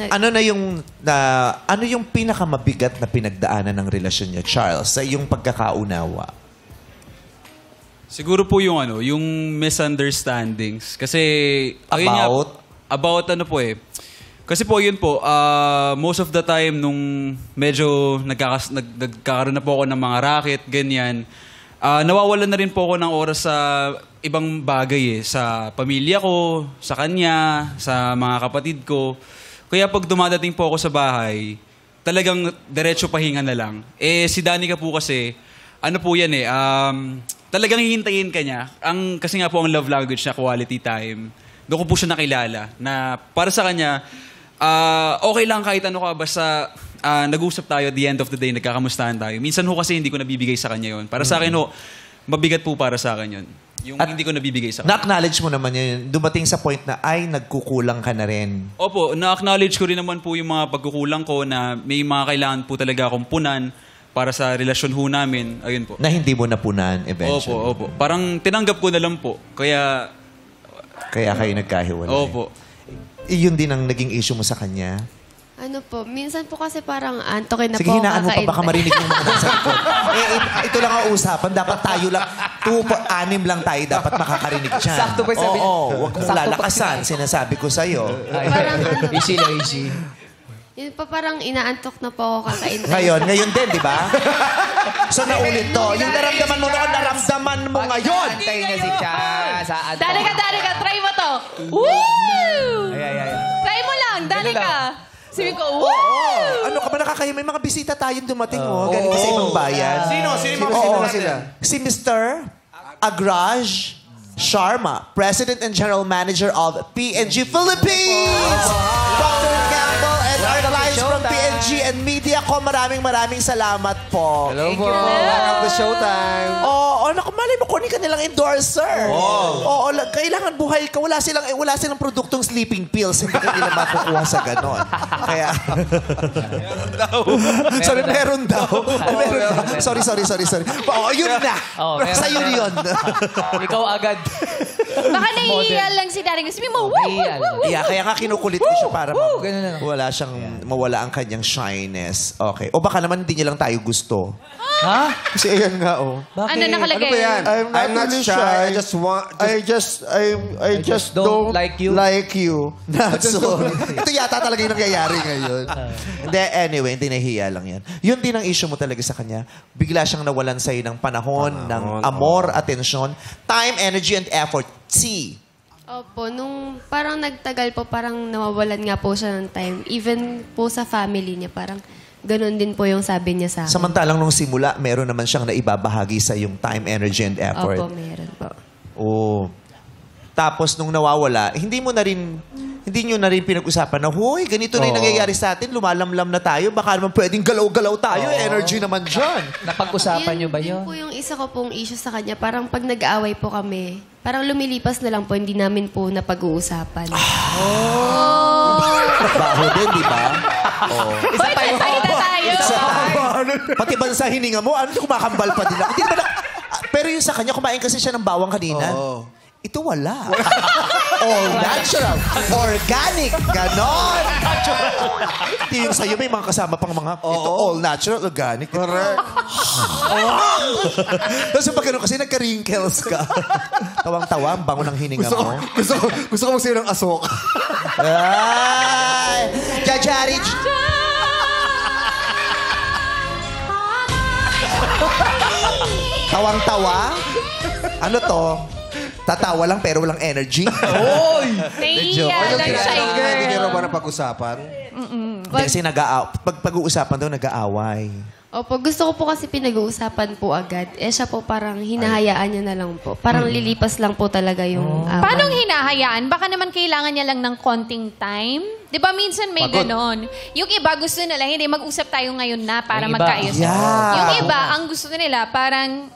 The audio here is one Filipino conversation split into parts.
Ano yung pinakamabigat na pinagdaanan ng relasyon niyo, Charles, sa iyong pagkakaunawa? Siguro po yung misunderstandings. Kasi, about ano po eh. Kasi po yun po, most of the time nung medyo nagkakaroon na po ako ng mga racket, ganyan, nawawalan na rin po ako ng oras sa ibang bagay eh. Sa pamilya ko, sa kanya, sa mga kapatid ko. Kaya pag dumadating po ako sa bahay, talagang diretso pahinga na lang. Eh, si Danica po kasi, ano po yan eh, talagang hihintayin ka niya. Kasi nga po ang love language niya, quality time. Doon ko po siya nakilala. Na para sa kanya, okay lang kahit ano ka, basta nag-usap tayo at the end of the day, nagkakamustahan tayo. Minsan ho kasi hindi ko nabibigay sa kanya yun. Para sa akin ho, mabigat po para sa akin yun. Yung at hindi ko nabibigay sa kanya. Na-acknowledge mo naman yun, dumating sa point na, ay, nagkukulang ka na rin. Opo, na-acknowledge ko rin naman po yung mga pagkukulang ko na may mga kailangan po talaga akong punan para sa relasyon ho namin. Ayun po. Na hindi mo napunan eventually. Opo. Parang tinanggap ko na lang po. Kaya kayo nagkahiwalay. Opo. Yun din ang naging issue mo sa kanya? Ano po, minsan po kasi parang antokin na Sige, po hinaan mo pa baka marinig yung mga nasa likod. Ito lang ang usapan. Dapat tayo lang, 6 lang tayo dapat makakarinig dyan. Sakto ba sabi? Oo, huwag mong lalakasan. Sinasabi ko sa'yo. Parang ano, Easy lang, easy. yun pa parang inaantok na po ako kakain. Ngayon din, di ba? So, naulit to. Yung naramdaman mo noon, naramdaman mo ngayon. Antayin niya si Cha. Danica, try mo to. Woo! Ay. Try mo lang, Danica. Sabi ko, woo! Ano ka ba nakakahiya? May mga bisita tayong dumating, galing sa ibang bayan. Sino sila? Si Mr. Agraj Sharma, President and General Manager of P&G Philippines. Dr. Campbell and our clients from P&G and Mediacom, maraming salamat po. Hello po. Welcome to Showtime. Naku, malay mo, kunin ka nilang endorser. Kailangan buhay ka. Wala silang produktong sleeping pills. Hindi ka nila makukuha sa ganon. Kaya... Meron daw. Sorry. Yun na. Sa'yo yun. Ikaw agad. Baka nahihiya lang si Danica. Sabi mo, woo! Yeah, kaya nga kinukulit ko siya para mawala ang kanyang shyness. Okay. O baka naman hindi niya lang tayo gusto. Ha? Kasi ayan nga, Ano nakalagay? Ano ba yan? I'm not really shy. I just don't like you. Not so. Ito yata talaga yung nangyayari ngayon. Anyway, hindi nahihiya lang yan. Yun din ang issue mo talaga sa kanya. Bigla siyang nawalan sa'yo ng panahon, ng amor, atensyon, time, energy, and effort. Opo, nung parang nagtagal po, parang nawawalan nga po siya ng time. Even po sa family niya, parang ganun din po yung sabi niya sa akin. Samantalang nung simula, meron naman siyang naibabahagi sa yung time, energy, and effort. Opo, meron po. Tapos nung nawawala, hindi nyo na rin pinag-usapan na, huy, ganito na yung nangyayari sa atin, lumalamlam na tayo, baka naman pwedeng galaw-galaw tayo, energy naman dyan. Napag-usapan nyo ba yun? Yun po yung isa ko pong issue sa kanya. Parang pag nag-aaway po kami, parang lumilipas na lang po, hindi namin po napag-uusapan. Baho din, di ba? Isa tayo. Pati ba sa hininga mo, kumakambal pa din ako. Pero yung sa kanya, kumain kasi siya ng bawang kanina. Ito wala. All natural. Organic. Ganon. Hindi yung sa'yo, may mga kasama pang mga, ito all natural, organic. Correct. Tapos pag gano'n kasi, nagka-wrinkles ka. Tawang-tawa, ang bango ng hininga mo. Gusto ko magsayo ng asok. Ay! Jajari! Tawang-tawa? Ano to? Tatawa lang pero walang energy. Oy! Nahihiya lang siya, Hindi niyo girl. ba napag-usapan? Kasi pag-uusapan daw, nag-aaway. Opo, gusto ko po kasi pinag-uusapan po agad. Siya po parang hinahayaan niya na lang po. Parang lilipas lang po talaga yung away. Paano hinahayaan? Baka naman kailangan niya lang ng konting time. Di ba minsan may ganon? Yung iba gusto nila, hindi mag-usap tayo ngayon na para magkaayos. Yeah. Yung iba, ang gusto nila, parang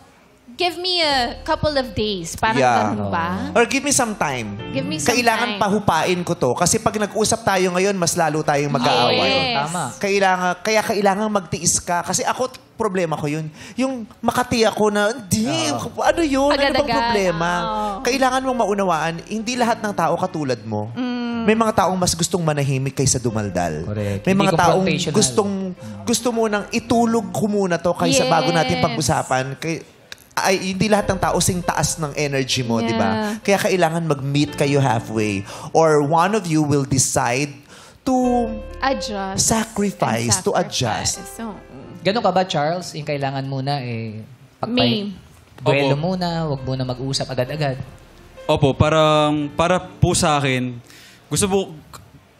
give me a couple of days. Parang Yeah. ganun ba? Or give me some time. Give me some Kailangan time. pahupain ko to. Kasi pag nag-usap tayo ngayon, mas lalo tayong mag-aaway. Yes. Tama. Kailangan magtiis ka. Kasi ako, problema ko yun. Yung makati ako na, hindi, ano yun? Ano bang Agad-agad. problema? Oo. Kailangan mong maunawaan, hindi lahat ng tao katulad mo. May mga taong mas gustong manahimik kaysa dumaldal. Correct. May Hindi mga taong confrontational. gusto mo nang itulog ko muna to kaysa bago natin Yes. pag-usapan. Ay, hindi lahat ng tao sing taas ng energy mo, di ba? Yeah. Kaya kailangan mag-meet kayo halfway. Or one of you will decide to Adjust. sacrifice, And to adjust. So, Ganun ka ba, Charles? Yung kailangan muna May. duelo Opo. muna, wag muna mag-usap agad-agad. Opo, para po sa akin, gusto po,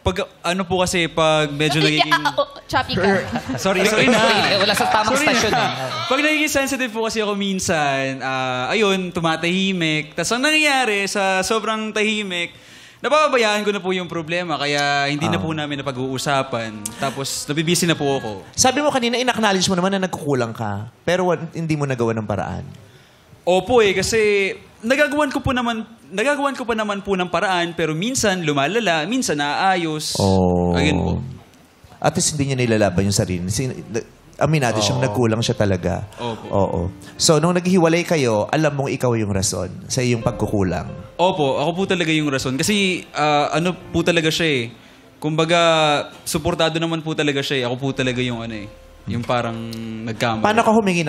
pag ano po kasi, pag medyo nagiging... Choppy ka. Sorry na. Wala sa tamang Sorry stasyon. na. Pag nagiging sensitive po kasi ako minsan, ayun, tumatahimik. Tapos ang nangyayari sa sobrang tahimik, napapabayaan ko na po yung problema, kaya hindi na po namin napag-uusapan. Tapos nabibisi na po ako. Sabi mo kanina, in-acknowledge mo naman na nagkukulang ka, pero hindi mo nagawa ng paraan. Opo kasi nagagawan ko pa naman po ng paraan, pero minsan lumalala, minsan naaayos. Ayun po. At least hindi niya nilalaban yung sarili. Aminado siyang nagkulang siya talaga. Opo. Oo. So, nung naghiwalay kayo, alam mong ikaw yung rason sa iyong pagkukulang. Opo, ako po talaga yung rason. Kasi ano po talaga siya eh. Kumbaga, suportado naman po talaga siya eh. Ako po talaga yung yung parang nagkamali. Paano ka humingi